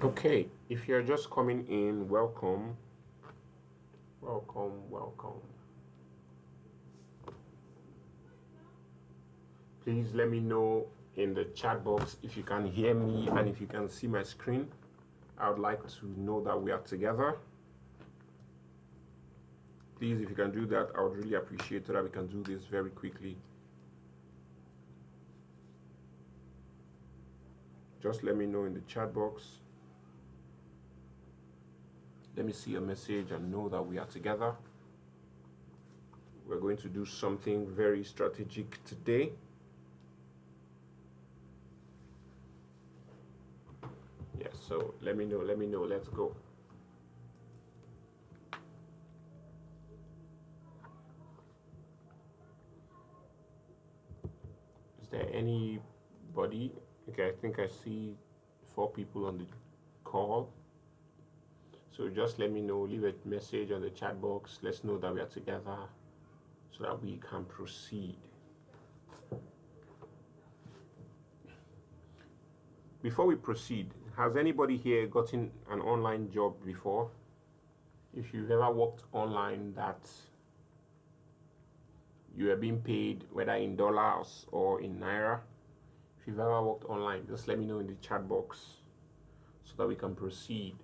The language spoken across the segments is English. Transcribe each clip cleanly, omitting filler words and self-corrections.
Okay, if you're just coming in, welcome, welcome, welcome. Please let me know in the chat box if you can hear me and if you can see my screen. I would like to know that we are together. Please, if you can do that, I would really appreciate it so that we can do this very quickly. Just let me know in the chat box. Let me see a message and know that we are together. We're going to do something very strategic today. Yes, so let me know, let's go. Is there anybody? Okay, I think I see 4 people on the call. So just let me know, leave a message on the chat box. Let's know that we are together so that we can proceed. Before we proceed, has anybody here gotten an online job before? If you've ever worked online that you are being paid whether in dollars or in naira, if you've ever worked online, just let me know in the chat box so that we can proceed.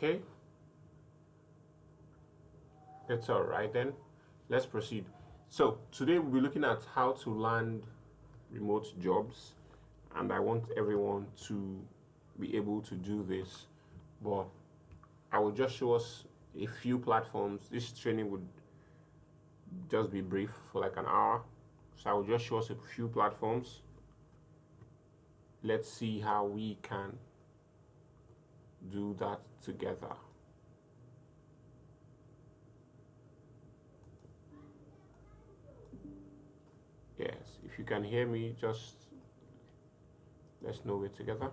Okay, that's all right then. Let's proceed. So today we'll be looking at how to land remote jobs, and I want everyone to be able to do this. But I will just show us a few platforms. This training would just be brief for like an hour. So I will just show us a few platforms. Let's see how we can do that together. Yes, if you can hear me, just let's know we're together.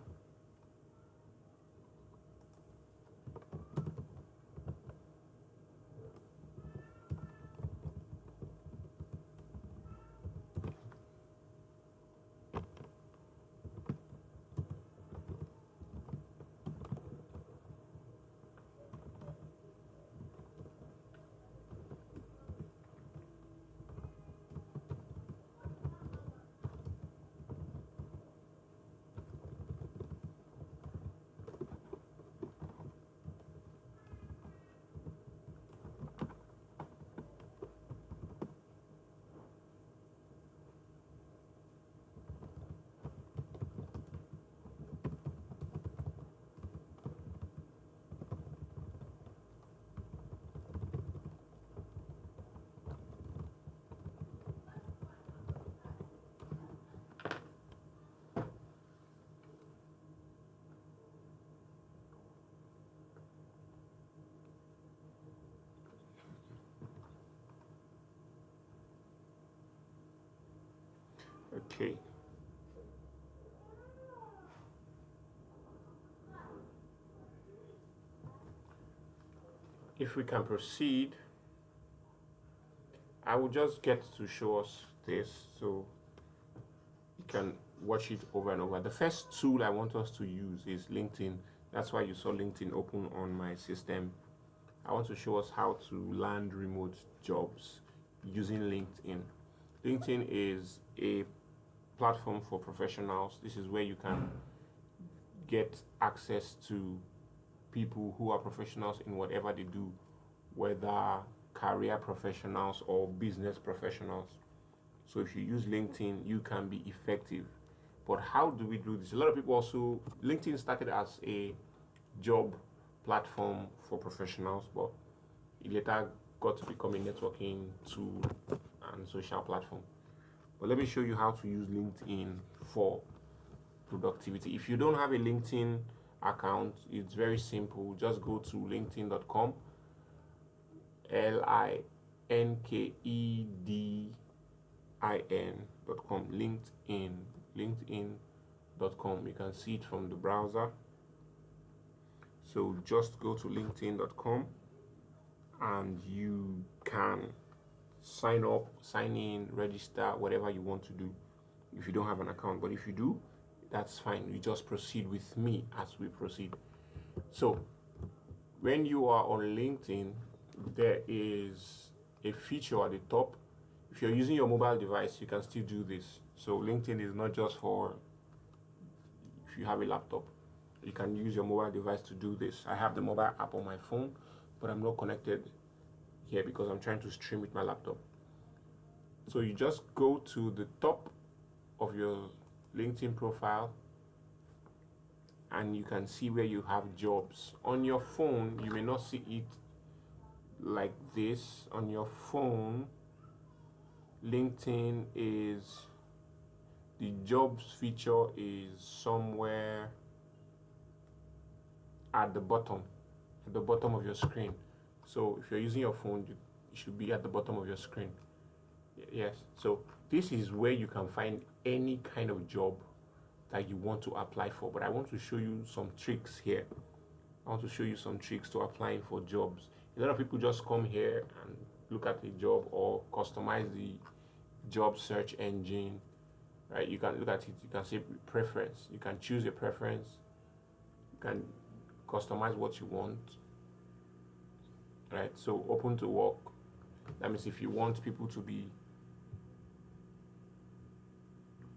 Okay. If we can proceed, I will just get to show us this so you can watch it over and over. The first tool I want us to use is LinkedIn. That's why you saw LinkedIn open on my system. I want to show us how to land remote jobs using LinkedIn. LinkedIn is a platform for professionals. This is where you can get access to people who are professionals in whatever they do, whether career professionals or business professionals. So if you use LinkedIn, you can be effective. But how do we do this? A lot of people also, LinkedIn started as a job platform for professionals, but it later got to become a networking tool and social platform. But let me show you how to use LinkedIn for productivity. If you don't have a LinkedIn account, it's very simple. Just go to linkedin.com, linkedin.com, linkedin.com. You can see it from the browser. So just go to linkedin.com and you can sign up, sign in, register, whatever you want to do if you don't have an account. But if you do, that's fine. You just proceed with me as we proceed. So when you are on LinkedIn, there is a feature at the top. If you're using your mobile device, you can still do this. So LinkedIn is not just for if you have a laptop. You can use your mobile device to do this. I have the mobile app on my phone, but I'm not connected here because I'm trying to stream with my laptop. So you just go to the top of your LinkedIn profile and you can see where you have jobs. On your phone, you may not see it like this. On your phone, LinkedIn is, the jobs feature is somewhere at the bottom of your screen. So if you're using your phone, it should be at the bottom of your screen. Yes, so this is where you can find any kind of job that you want to apply for. But I want to show you some tricks here. I want to show you some tricks to applying for jobs. A lot of people just come here and look at a job or customize the job search engine, right? You can look at it, you can say preference, you can choose a preference, you can customize what you want, right? So open to work, that means if you want people to be,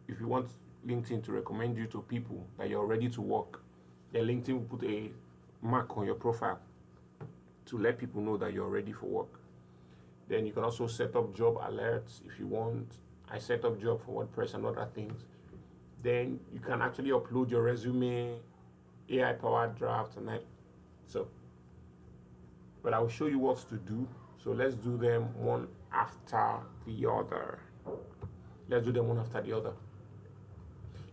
if you want LinkedIn to recommend you to people that you're ready to work, then LinkedIn will put a mark on your profile to let people know that you're ready for work. Then you can also set up job alerts if you want. I set up job for WordPress and other things. Then you can actually upload your resume, AI powered draft, and but I will show you what to do. So let's do them one after the other.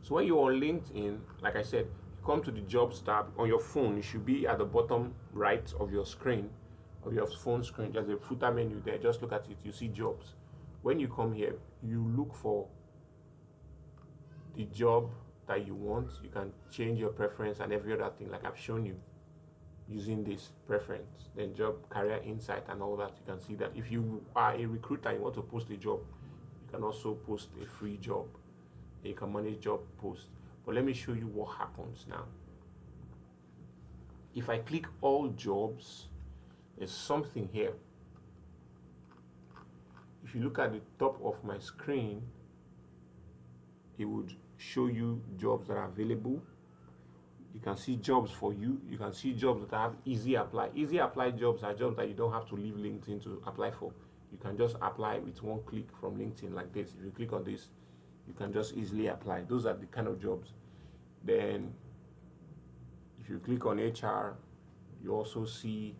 So when you're on LinkedIn, like I said, you come to the jobs tab on your phone. It should be at the bottom right of your screen, of your phone screen. There's a footer menu there. Just look at it. You see jobs. When you come here, you look for the job that you want. You can change your preference and every other thing like I've shown you using this preference. Then job, career insight and all that. You can see that if you are a recruiter and you want to post a job, you can also post a free job. You can manage job posts. But let me show you what happens now. If I click all jobs, there's something here. If you look at the top of my screen, it would show you jobs that are available. You can see jobs for you. You can see jobs that have easy apply. Easy apply jobs are jobs that you don't have to leave LinkedIn to apply for. You can just apply with one click from LinkedIn like this. If you click on this, you can just easily apply. Those are the kind of jobs. Then if you click on HR, you also see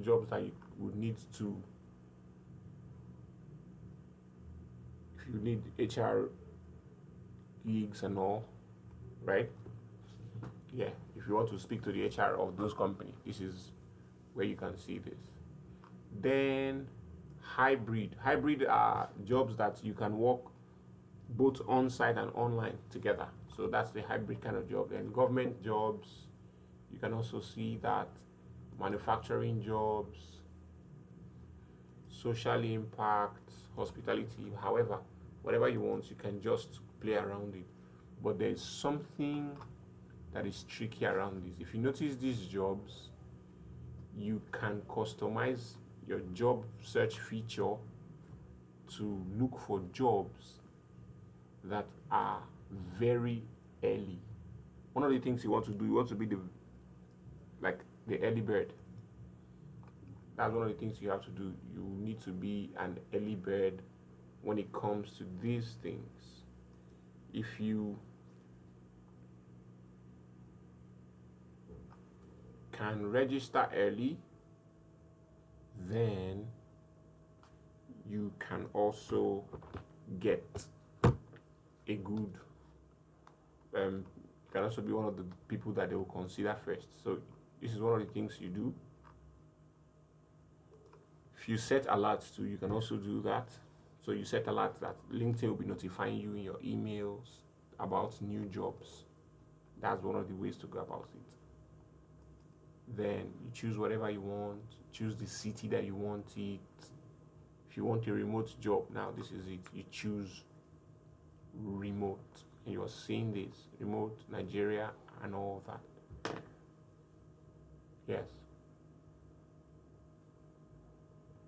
jobs that you would need to, if you need HR gigs and all, right? Yeah, if you want to speak to the HR of those companies, this is where you can see this. Then hybrid are jobs that you can work both on-site and online together. So that's the hybrid kind of job. Then government jobs, you can also see that. Manufacturing jobs, social impact, hospitality. However, whatever you want, you can just play around it. But there's something that is tricky around this. If you notice these jobs, you can customize your job search feature to look for jobs that are very early. One of the things you want to do, you want to be the early bird. That's one of the things you have to do. You need to be an early bird when it comes to these things. If you can register early, then you can also get a good can also be one of the people that they will consider first. So this is one of the things you do. If you set alerts too, you can also do that. So you set alerts that LinkedIn will be notifying you in your emails about new jobs. That's one of the ways to go about it. Then you choose whatever you want, choose the city that you want it. If you want a remote job, now this is it. You choose remote. And you're seeing this remote, Nigeria, and all that. Yes.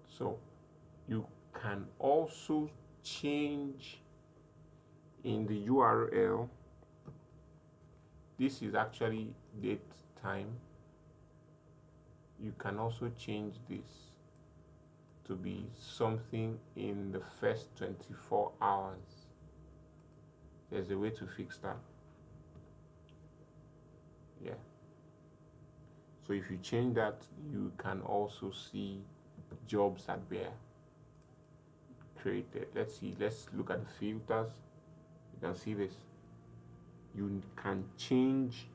So you can also change in the URL. This is actually date time. You can also change this to be something in the first 24 hours. There's a way to fix that. Yeah. So if you change that, you can also see jobs that were created. Let's look at the filters. You can see this. You can change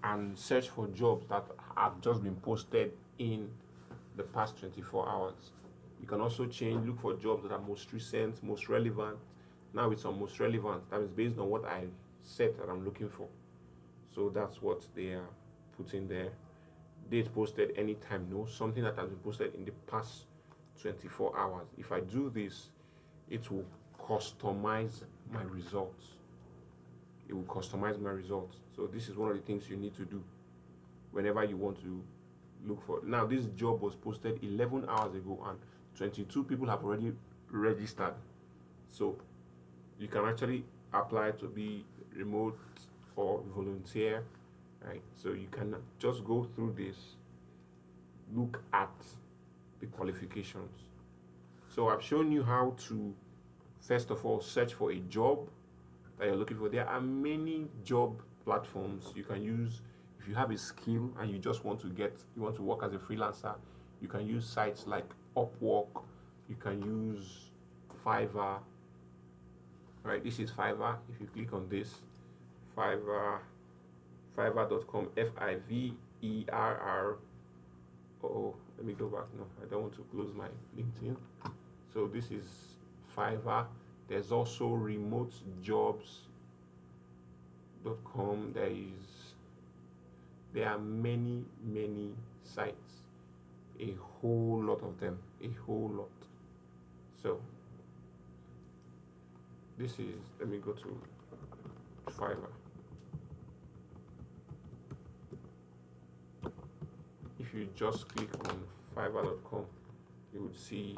and search for jobs that have just been posted in the past 24 hours. You can also look for jobs that are most recent, most relevant. Now it's on most relevant. That is based on what I said that I'm looking for. So that's what they are putting there. Date posted anytime, no. Something that has been posted in the past 24 hours. If I do this, it will customize my results. It will customize my results. So this is one of the things you need to do whenever you want to look for. Now this job was posted 11 hours ago and 22 people have already registered. So you can actually apply to be remote or volunteer, right? So you can just go through this, look at the qualifications. So I've shown you how to, first of all, search for a job that you're looking for. There are many job platforms you can use. If you have a skill and you just want to work as a freelancer, you can use sites like Upwork, you can use Fiverr. Right, this is Fiverr. If you click on this, Fiverr, Fiverr.com, Fiverr. Oh, let me go back. No, I don't want to close my LinkedIn. So this is Fiverr. There's also remotejobs.com. There are many sites, a whole lot of them, a whole lot. So this is, let me go to Fiverr. If you just click on Fiverr.com, you would see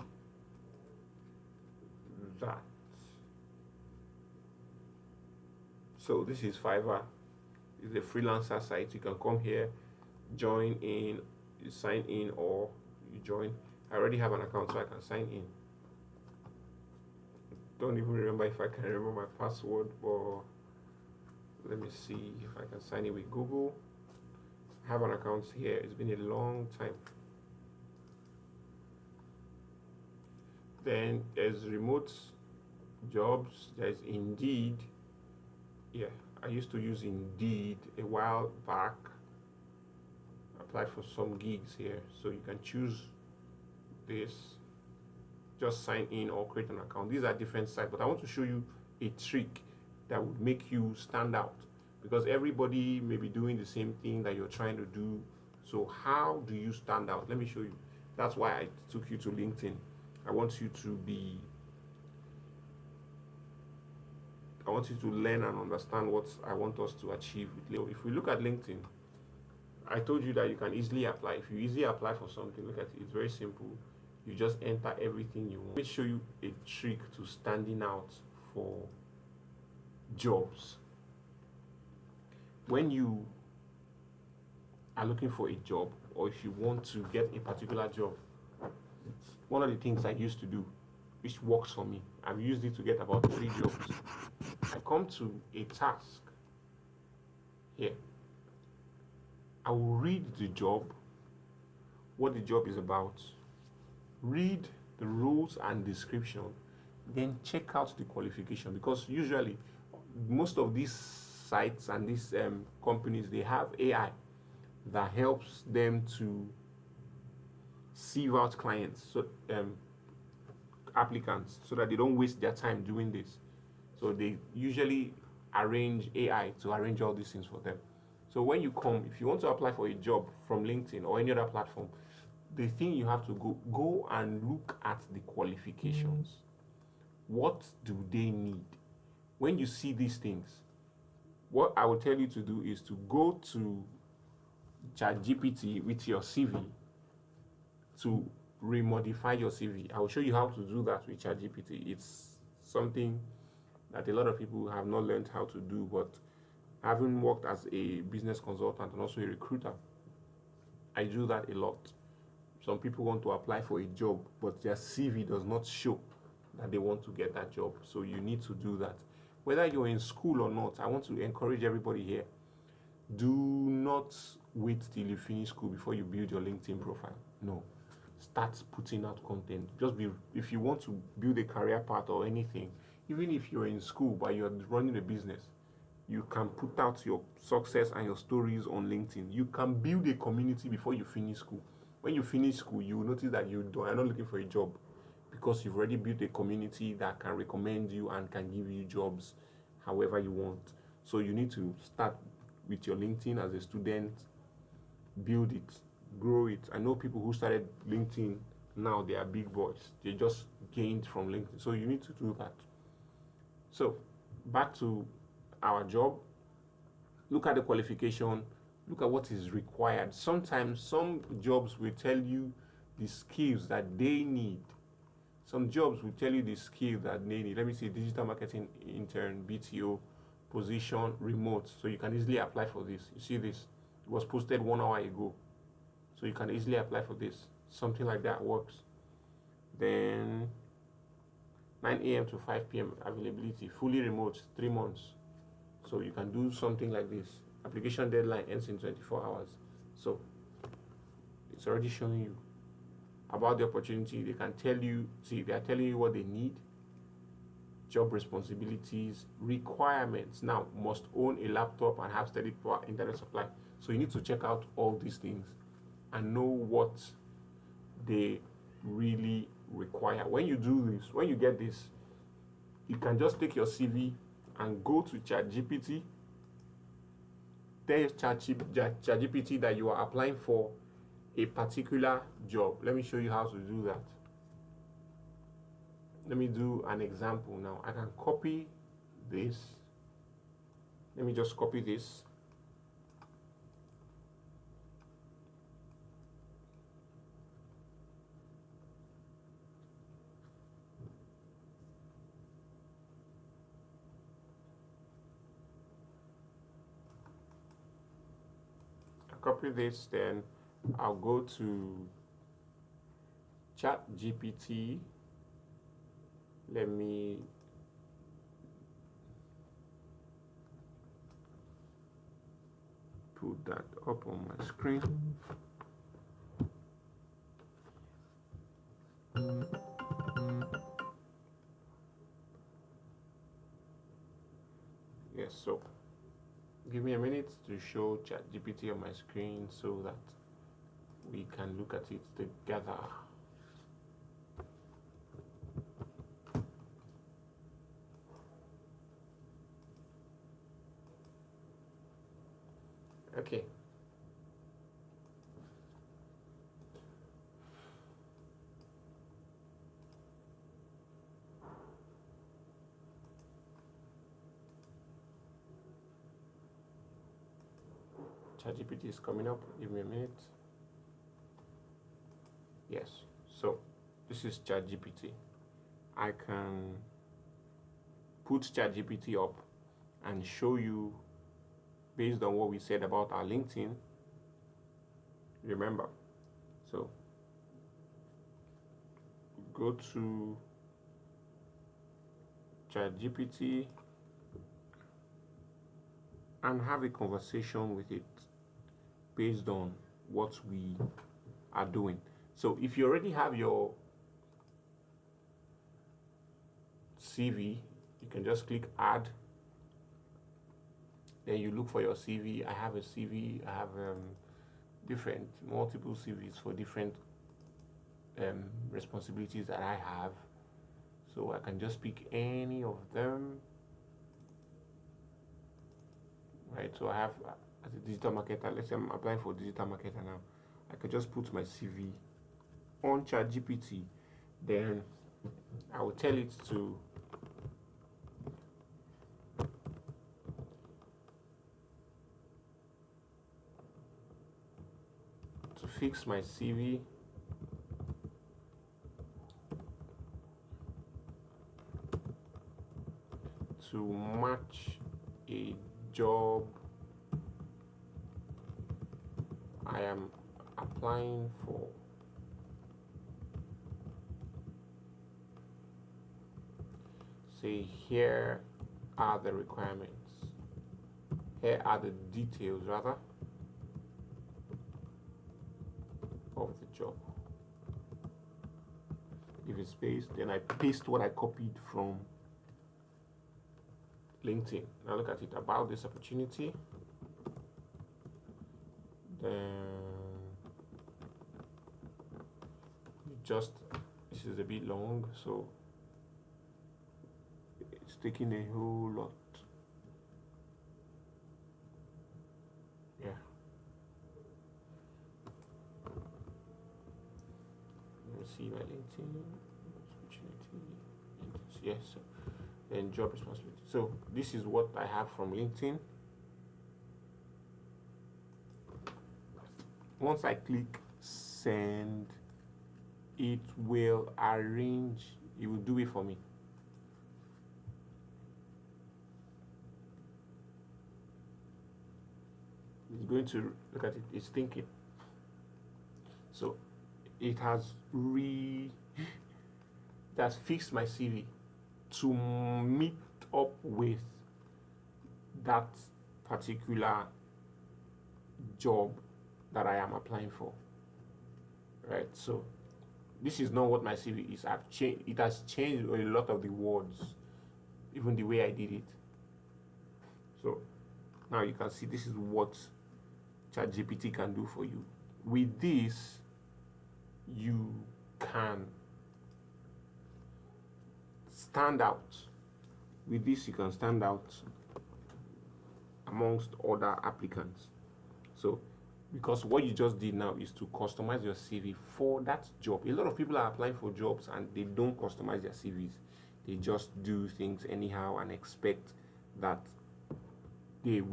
that. So this is Fiverr. It's a freelancer site. You can come here, join in, you sign in, or you join. I already have an account, so I can sign in. Don't even remember if I can remember my password, but let me see if I can sign in with Google. I have an account here. It's been a long time. Then there's remote jobs. There's Indeed. Yeah, I used to use Indeed a while back. I applied for some gigs here, so you can choose this. Just sign in or create an account. These are different sites, but I want to show you a trick that would make you stand out, because everybody may be doing the same thing that you're trying to do. So how do you stand out? Let me show you. That's why I took you to LinkedIn. I want you to learn and understand what I want us to achieve with Leo. If we look at LinkedIn, I told you that you can easily apply. If you easily apply for something, look at it. It's very simple. You just enter everything you want. Let me show you a trick to standing out for jobs. When you are looking for a job, or if you want to get a particular job, one of the things I used to do, which works for me, I've used it to get about 3 jobs. I come to a task here. I will read the job, what the job is about, read the rules and description, then check out the qualification, because usually most of these sites and these companies, they have AI that helps them to sieve out clients, so applicants, so that they don't waste their time doing this. So they usually arrange AI to arrange all these things for them. So when you come, if you want to apply for a job from LinkedIn or any other platform, the thing you have to go and look at the qualifications. What do they need? When you see these things, what I will tell you to do is to go to ChatGPT with your CV to remodify your CV. I will show you how to do that with ChatGPT. It's something that a lot of people have not learned how to do, but having worked as a business consultant and also a recruiter, I do that a lot. Some people want to apply for a job, but their CV does not show that they want to get that job. So you need to do that. Whether you're in school or not, I want to encourage everybody here. Do not wait till you finish school before you build your LinkedIn profile. No. Start putting out content. If you want to build a career path or anything, even if you're in school but you're running a business, you can put out your success and your stories on LinkedIn. You can build a community before you finish school. When you finish school, you will notice that you are not looking for a job, because you've already built a community that can recommend you and can give you jobs however you want. So you need to start with your LinkedIn as a student, build it, grow it. I know people who started LinkedIn, now they are big boys. They just gained from LinkedIn. So you need to do that. So back to our job. Look at the qualification, look at what is required. Sometimes some jobs will tell you the skills that they need. Some jobs will tell you the skill that they need. Let me see, digital marketing intern, BTO, position, remote. So you can easily apply for this. You see this? It was posted 1 hour ago. So you can easily apply for this. Something like that works. Then 9 a.m. to 5 p.m. availability, fully remote, 3 months. So you can do something like this. Application deadline ends in 24 hours. So it's already showing you about the opportunity. They can tell you, they are telling you what they need, job responsibilities, requirements. Now, must own a laptop and have steady power internet supply. So you need to check out all these things and know what they really require. When you do this, when you get this, you can just take your CV and go to ChatGPT. Tell ChatGPT that you are applying for a particular job. Let me show you how to do that. Let me do an example now. I can copy this. Let me just copy this. Copy this, then I'll go to ChatGPT. Let me put that up on my screen. Yes, so give me a minute to show ChatGPT on my screen so that we can look at it together. Okay. ChatGPT is coming up. Give me a minute. Yes. So this is ChatGPT. I can put ChatGPT up and show you based on what we said about our LinkedIn. Remember. So go to ChatGPT and have a conversation with it based on what we are doing. So if you already have your CV, you can just click add Then you look for your CV. I have a CV. I have different multiple CVs for different responsibilities that I have. So I can just pick any of them, right? So I have as a digital marketer. Let's say I'm applying for digital marketer now. I could just put my CV on ChatGPT. Then I will tell it to fix my CV to match a job I am applying for. Say, here are the requirements. Here are the details, rather, of the job. Give it space, then I paste what I copied from LinkedIn. Now look at it, about this opportunity. Then just, this is a bit long, so it's taking a whole lot. Yeah. Let me see my LinkedIn opportunity. Yes. And job responsibility. So this is what I have from LinkedIn. Once I click send, it will arrange, it will do it for me. It's going to look at it, it's thinking. So it has that's fixed my CV to meet up with that particular job that I am applying for, right? So this is not what my CV is. I've changed. It has changed a lot of the words, even the way I did it. So now you can see this is what ChatGPT can do for you. With this, you can stand out. With this, you can stand out amongst other applicants. So, because what you just did now is to customize your CV for that job. A lot of people are applying for jobs and they don't customize their CVs. They just do things anyhow and expect that their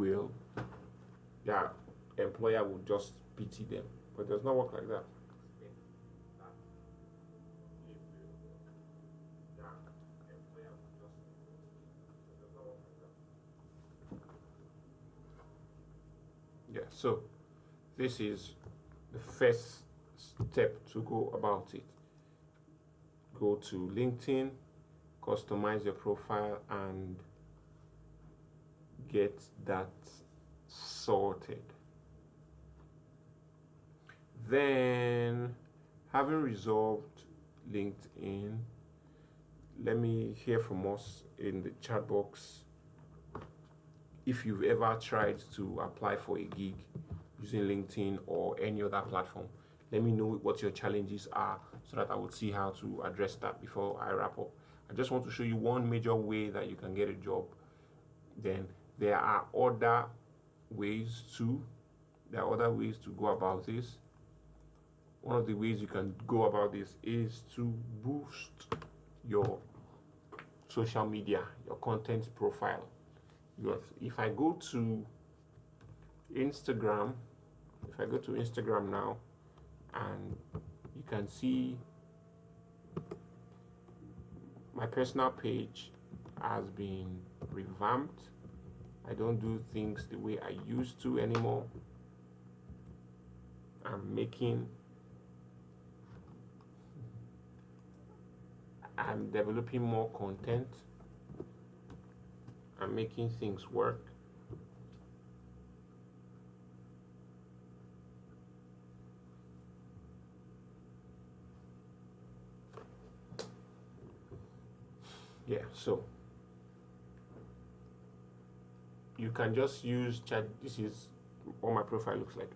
employer will just pity them. But it does not work like that. Yeah, so this is the first step to go about it. Go to LinkedIn, customize your profile, and get that sorted. Then, having resolved LinkedIn, let me hear from us in the chat box if you've ever tried to apply for a gig using LinkedIn or any other platform. Let me know what your challenges are so that I will see how to address that before I wrap up. I just want to show you one major way that you can get a job. Then there are other ways too. There are other ways to go about this. One of the ways you can go about this is to boost your social media, your content profile. If I go to Instagram, now, and you can see my personal page has been revamped. I don't do things the way I used to anymore. I'm developing more content. I'm making things work. Yeah, so you can just use chat. This is what my profile looks like.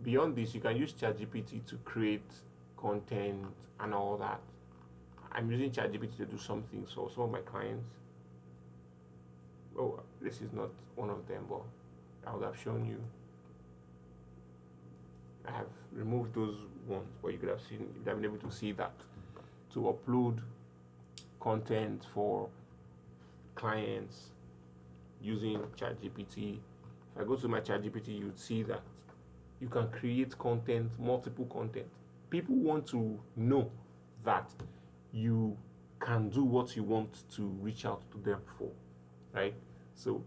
Beyond this, you can use ChatGPT to create content and all that. I'm using ChatGPT to do something. So some of my clients, oh, this is not one of them, but I would have shown you. I have removed those ones, but you could have seen, you would have been able to see that. To upload content for clients using ChatGPT. If I go to my ChatGPT, you'd see that you can create content, multiple content. People want to know that you can do what you want to reach out to them for, right? So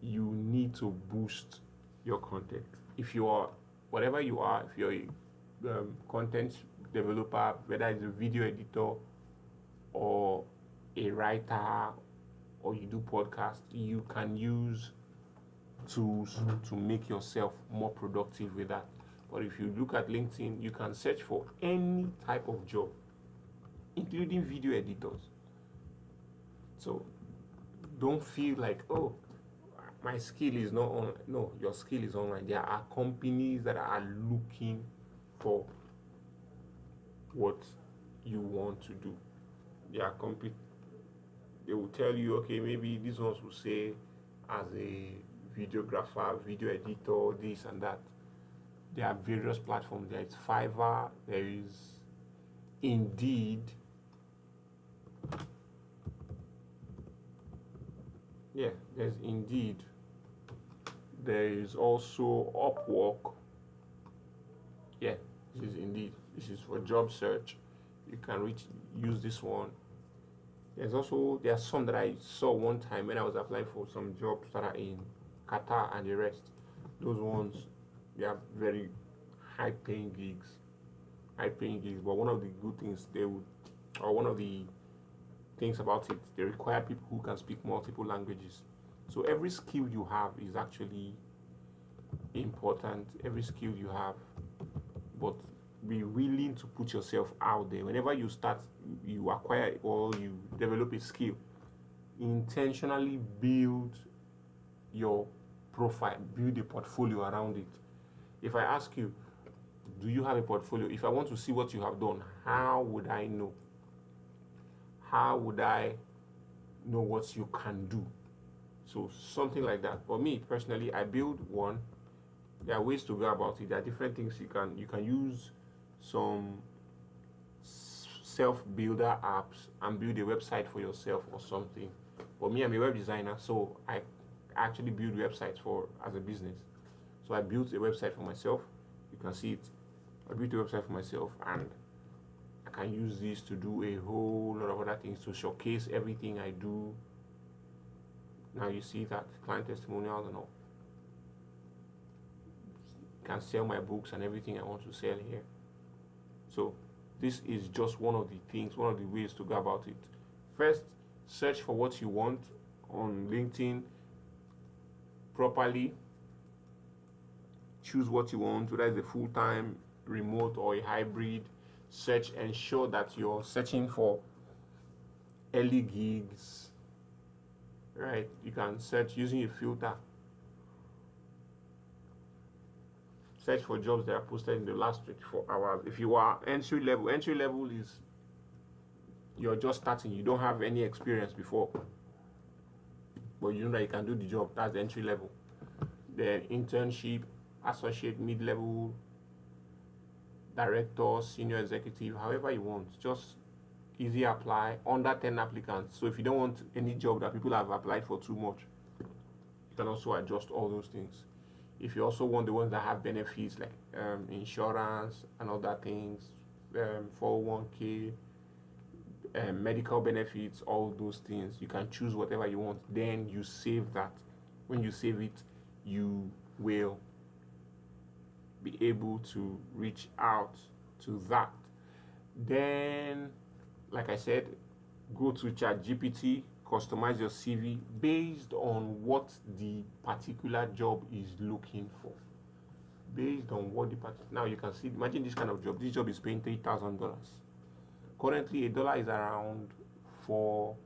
you need to boost your content. If you are, whatever you are, if you're a content developer, whether it's a video editor or a writer or you do podcast, you can use tools to make yourself more productive with that. But if you look at LinkedIn, you can search for any type of job, including video editors. So don't feel like, oh, my skill is not on. No, your skill is online. There are companies that are looking for what you want to do. They will tell you, okay, maybe these ones will say as a videographer, video editor, this and that. There are various platforms. There is Fiverr, there is Indeed. Yeah, there's Indeed. There is also Upwork. Yeah, this is Indeed. This is for job search. You can use this one. There are some that I saw one time when I was applying for some jobs that are in Qatar and the rest. Those ones, they are very high paying gigs. But one of the good things one of the things about it, they require people who can speak multiple languages. So every skill you have is actually important. Every skill you have, but be willing to put yourself out there. Whenever you start, you acquire or you develop a skill, intentionally build your profile, build a portfolio around it. If I ask you, do you have a portfolio? If I want to see what you have done, how would I know? How would I know what you can do? So something like that. For me personally, I build one. There are ways to go about it. There are different things you can use some self-builder apps and build a website for yourself or something. For me, I'm a web designer, so I actually build websites as a business. So I built a website for myself. You can see it. I built a website for myself, and I can use this to do a whole lot of other things to showcase everything I do. Now you see that client testimonials and all. Can sell my books and everything I want to sell here. So this is just one of the ways to go about it. First, search for what you want on LinkedIn properly. Choose what you want, whether it's a full-time, remote, or a hybrid. Ensure that you're searching for early gigs, right? You can search using a filter. Search for jobs that are posted in the last 24 hours. If you are entry level is you're just starting, you don't have any experience before, but you know that you can do the job. That's the entry level. Then internship, associate, mid-level, director, senior executive, however you want. Just easy apply, under 10 applicants. So if you don't want any job that people have applied for too much, you can also adjust all those things. If you also want the ones that have benefits like insurance and other things, 401k, medical benefits, all those things, you can choose whatever you want. Then you save that. When you save it, you will be able to reach out to that. Then, like I said, go to ChatGPT, customize your CV based on what the particular job is looking for. Now you can see, imagine this kind of job. This job is paying $3,000. Currently, a dollar is around $1,400,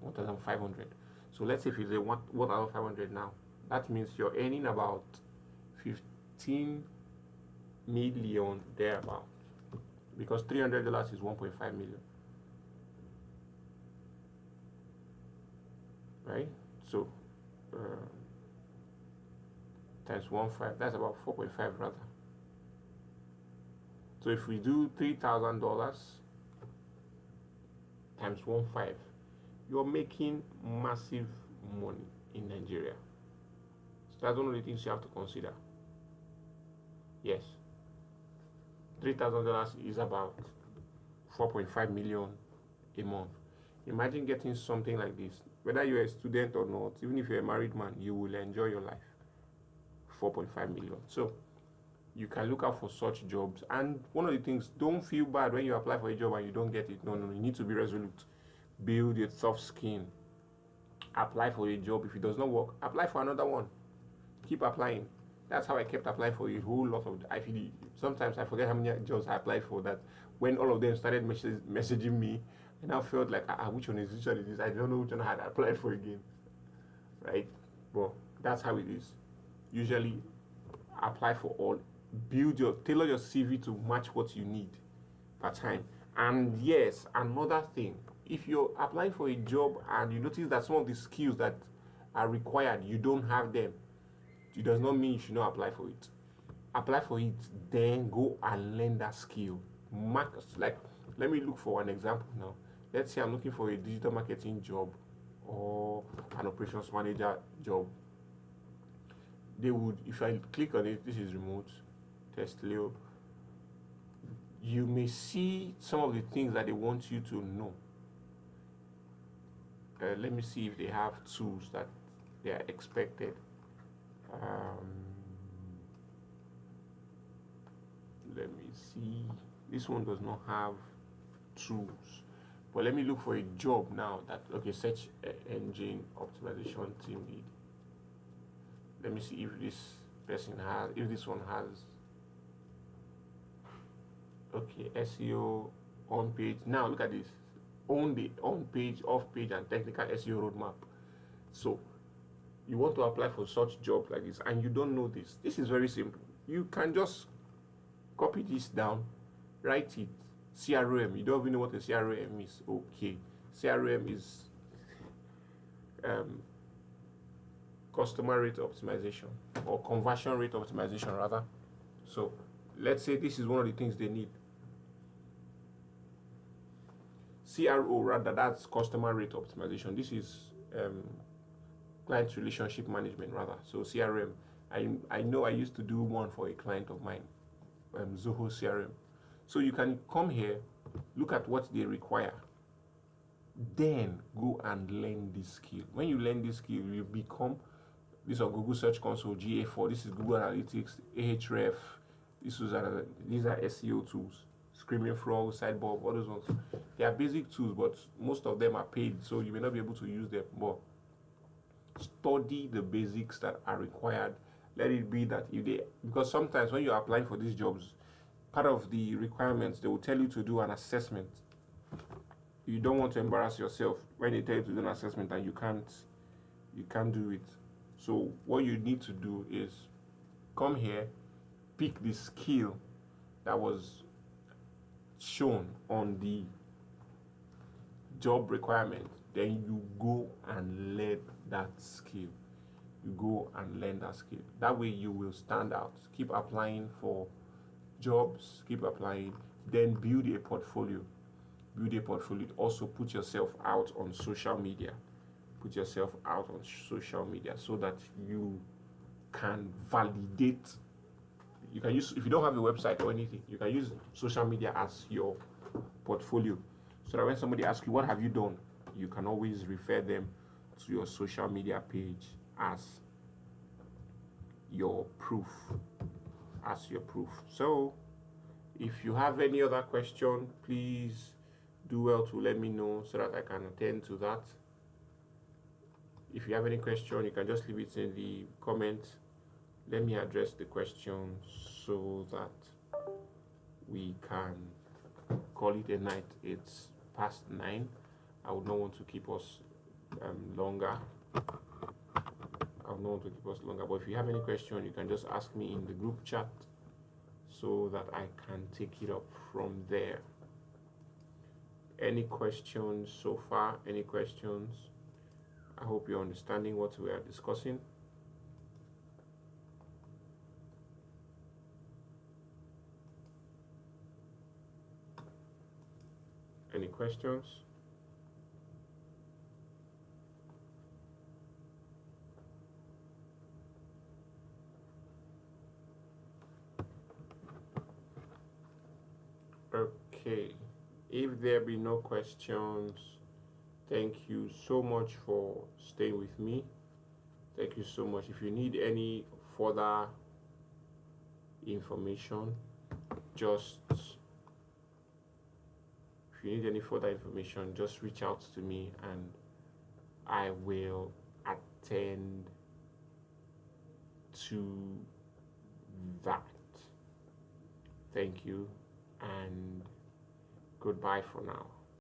$1,500. So let's say if it's a 1,500 now, that means you're earning about 15 million thereabout, because $300 is 1.5 million, right? So times 1.5, that's about 4.5 rather. So if we do $3,000 times 1.5, you're making massive money in Nigeria. So that's one of the things you have to consider. Yes, $3,000 is about 4.5 million a month. Imagine getting something like this. Whether you're a student or not, even if you're a married man, you will enjoy your life. 4.5 million. So you can look out for such jobs. And one of the things, don't feel bad when you apply for a job and you don't get it. No, you need to be resolute. Build your tough skin. Apply for a job. If it does not work, apply for another one. Keep applying. That's how I kept applying for a whole lot of. Sometimes I forget how many jobs I applied for. That when all of them started messaging me, I now felt like, which one is this? I don't know which one I had applied for again, right? But that's how it is. Usually, apply for all. Tailor your CV to match what you need per time. And yes, another thing, if you're applying for a job and you notice that some of the skills that are required, you don't have them, it does not mean you should not apply for it. Apply for it, then go and learn that skill. Let me look for an example now. Let's say I'm looking for a digital marketing job or an operations manager job. They would, if I click on it, this is remote, test Leo, you may see some of the things that they want you to know. Let me see if they have tools that they are expected. Let me see. This one does not have tools. But let me look for a job now search engine optimization team lead. Let me see if this one has. Okay, SEO on page. Now look at this. On page, off page, and technical SEO roadmap. So you want to apply for such jobs like this and you don't know this. This is very simple. You can just copy this down, write it. CRM. You don't even know what a CRM is. Okay. CRM is customer rate optimization, or conversion rate optimization rather. So let's say this is one of the things they need. CRO rather, that's customer rate optimization. This is client relationship management rather. So CRM, I know I used to do one for a client of mine, Zoho CRM. So you can come here, look at what they require, then go and learn this skill. When you learn this skill, you become this on Google Search Console, GA4, this is Google Analytics, Ahref, these are SEO tools, Screaming Frog, Sidebar, all those ones. They are basic tools, but most of them are paid, so you may not be able to use them. But study the basics that are required. Let it be that because sometimes when you're applying for these jobs, part of the requirements, they will tell you to do an assessment. You don't want to embarrass yourself when they tell you to do an assessment and you can't do it. So what you need to do is come here, pick the skill that was shown on the job requirement, then you go and learn that skill. That way you will stand out. Keep applying for jobs, keep applying, then build a portfolio. Also put yourself out on social media. So that you can validate. You can use, if you don't have a website or anything, you can use social media as your portfolio. So that when somebody asks you, what have you done? You can always refer them to your social media page as your proof. So if you have any other question, please do well to let me know so that I can attend to that. If you have any question, you can just leave it in the comments. Let me address the question so that we can call it a night. It's past 9. I would not want to keep us longer. I'll not want to keep us longer, but if you have any question, you can just ask me in the group chat so that I can take it up from there. Any questions so far? Any questions? I hope you're understanding what we are discussing. Any questions? Okay, if there be no questions, thank you so much for staying with me. Thank you so much. If you need any further information, just reach out to me and I will attend to that. Thank you and goodbye for now.